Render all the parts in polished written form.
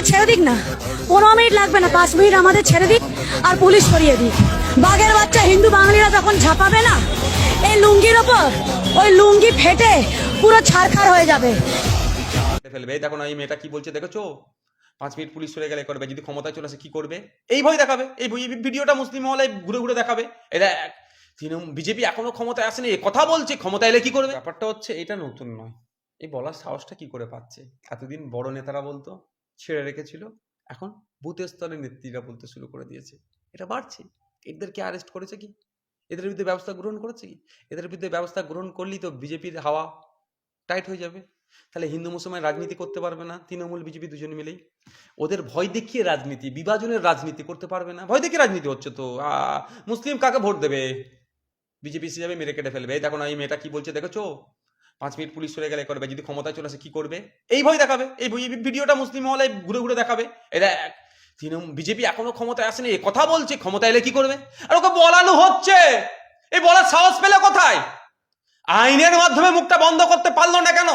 আমাদের ছেড়ে দিক না, 15 মিনিট লাগবে না, 5 মিনিট আমাদের ছেড়ে দিক আর পুলিশ সরিয়ে দিক। বাঘের বাচ্চা হিন্দু বাঙালিরা যখন ঝাঁপাবে না এই লুঙ্গির ওপর, ওই লুঙ্গি ফেটে পুরো ছারখার হয়ে যাবে। ফেলবে। দেখো না এই মেয়েটা কি বলছে দেখেছো, 5 মিনিট পুলিশ সরে গেলে করবে, যদি ক্ষমতায় চলে আসে কি করবে, এই ভয় দেখাবে। এই ভিডিওটা মুসলিম মহলে ঘুরে ঘুরে দেখাবে। এরা বিজেপি এখনো ক্ষমতায় আসেনি, কথা বলছে ক্ষমতা এলে কি করবে। ব্যাপারটা হচ্ছে এটা নতুন নয়, এই বলার সাহসটা কি করে পাচ্ছে। এতদিন বড় নেতারা বলতো, ছেড়ে রেখেছিল, এখন বুথ স্তরের নেত্রীরা বলতে শুরু করে দিয়েছে। এটা বাড়ছে। এদেরকে অ্যারেস্ট করেছে কি, এদের বিরুদ্ধে ব্যবস্থা গ্রহণ করেছে কি? এদের বিরুদ্ধে ব্যবস্থা গ্রহণ করলেই তো বিজেপির হাওয়া টাইট হয়ে যাবে। তাহলে হিন্দু মুসলমান রাজনীতি করতে পারবে না তৃণমূল বিজেপি দুজন মিলেই। ওদের ভয় দেখিয়ে রাজনীতি, বিভাজনের রাজনীতি করতে পারবে না। ভয় দেখিয়ে রাজনীতি হচ্ছে তো। মুসলিম কাকে ভোট দেবে, বিজেপি সে যাবে, মেরে কেটে ফেলবে। দেখো না এই মেয়েটা কি বলছে দেখেছো, 5 মিনিট পুলিশ সরে গেলে করবে, যদি ক্ষমতায় চলে আসে কি করবে, এই ভয় দেখাবে। এই ভিডিওটা মুসলিম মহলে ঘুরে ঘুরে দেখাবে। এরা বিজেপি এখনো ক্ষমতায় আসেনি, কথা বলছে ক্ষমতা এলে কি করবে। আর ওকে বলানো হচ্ছে, এই বলার সাহস পেলে কোথায়? আইনের মাধ্যমে মুখটা বন্ধ করতে পারলো না কেন?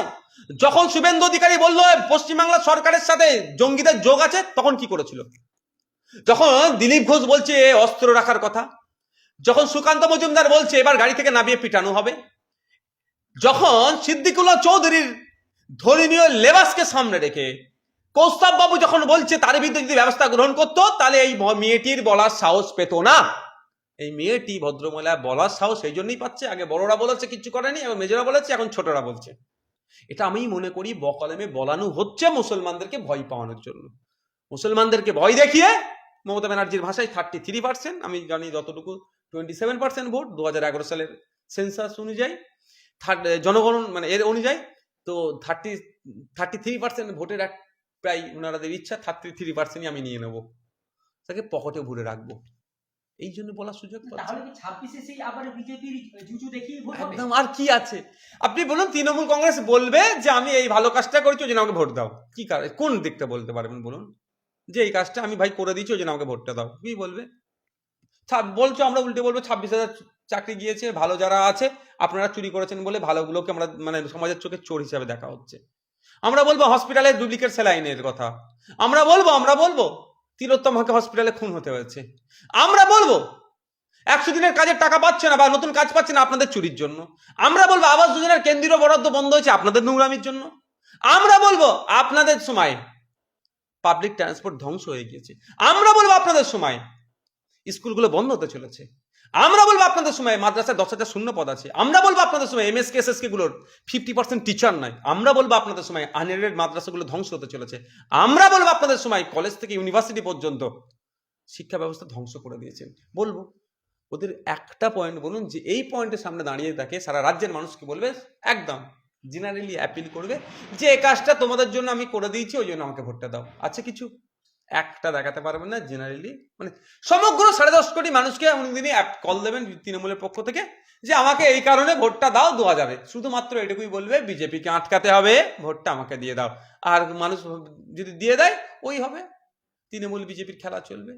যখন শুভেন্দু অধিকারী বললো পশ্চিমবাংলা সরকারের সাথে জঙ্গিদের যোগ আছে, তখন কি করেছিল? যখন দিলীপ ঘোষ বলছে অস্ত্র রাখার কথা, যখন সুকান্ত মজুমদার বলছে এবার গাড়ি থেকে নামিয়ে পিটানো হবে, যখন সিদ্দিকুল্লাহ চৌধুরীর ধর্মীয় লেবাসকে সামনে রেখে কৌস্তব বাবু যখন বলছে তার বিরুদ্ধে যদি ব্যবস্থা গ্রহণ করতো, তাহলে এই মেয়েটির বলার সাহস পেত না। এই মেয়েটি ভদ্রমহিলা বলার সাহস সেই জন্যই পাচ্ছে। আগে বড়রা বলেছে কিচ্ছু করেনি, এবং মেজরা বলেছে, এখন ছোটরা বলছে। এটা আমি মনে করি বকলমে বলানো হচ্ছে মুসলমানদেরকে ভয় পাওয়ানোর জন্য। মুসলমানদেরকে ভয় দেখিয়ে মমতা ব্যানার্জির ভাষায় 33%, আমি জানি যতটুকু 27% ভোট 2011 সালের সেন্সাস অনুযায়ী, জনগণন মানে এর অনুযায়ী, তো 33% ভোটের এক প্রায় ওনারাদের ইচ্ছা 33%ই আমি নিয়ে নেবো, তাকে পকেটে ভরে রাখবো। এই জন্য বলার সুযোগ একদম। আর কি আছে আপনি বলুন, তৃণমূল কংগ্রেস বলবে যে আমি এই ভালো কাজটা করেছি ওই জন্য আমাকে ভোট দাও, কি কোন দিকটা বলতে পারবেন বলুন, যে এই কাজটা আমি ভাই করে দিয়েছি ওই জন্য আমাকে ভোটটা দাও, কি বলবে? বলছো, আমরা উল্টে বলবো 26,000 চাকরি গিয়েছে, ভালো যারা আছে আপনারা চুরি করেছেন বলে ভালোগুলোকে আমরা মানে সমাজের চোখে চোর হিসাবে দেখা হচ্ছে। আমরা বলবো হসপিটালে ডুপ্লিকেট স্যালাইনের কথা, আমরা বলবো তিলোত্তম হসপিটালে খুন হতে হয়েছে, আমরা বলবো 100 দিনের কাজের টাকা পাচ্ছে না বা নতুন কাজ পাচ্ছে না আপনাদের চুরির জন্য, আমরা বলবো আবাস যোজনার কেন্দ্রীয় বরাদ্দ বন্ধ হয়েছে আপনাদের নোংরামির জন্য, আমরা বলবো আপনাদের সময় পাবলিক ট্রান্সপোর্ট ধ্বংস হয়ে গিয়েছে, আমরা বলবো আপনাদের সময় স্কুলগুলো বন্ধ হতে চলেছে, আমরা বলবো আপনাদের সময় মাদ্রাসায় 10,000 শূন্য পদ আছে, আমরা বলবো আপনাদের সময় এমএসকে এসএসকে গুলোর 50% টিচার নাই, আমরা বলবো আপনাদের সময় আনএডেড মাদ্রাসাগুলো ধ্বংস হতে চলেছে, আমরা বলবো আপনাদের সময় কলেজ থেকে ইউনিভার্সিটি পর্যন্ত শিক্ষা ব্যবস্থা ধ্বংস করে দিয়েছেন। বলবো ওদের একটা পয়েন্ট বলুন, যে এই পয়েন্টের সামনে দাঁড়িয়ে থাকে সারা রাজ্যের মানুষকে বলবে, একদম জেনারেলি অ্যাপিল করবে যে এই কাজটা তোমাদের জন্য আমি করে দিয়েছি ওই জন্য আমাকে ভোটটা দাও। আছে কিছু একটা দেখাতে পারবেন না জেনারেলি, মানে সমগ্র 10.5 কোটি মানুষকে উনি কল দেবেন তৃণমূলের পক্ষ থেকে যে আমাকে এই কারণে ভোটটা দাও 2000-এ, শুধুমাত্র এটুকুই বলবে বিজেপিকে আটকাতে হবে, ভোটটা আমাকে দিয়ে দাও। আর মানুষ যদি দিয়ে দেয় ওই হবে, তৃণমূল বিজেপির খেলা চলবে।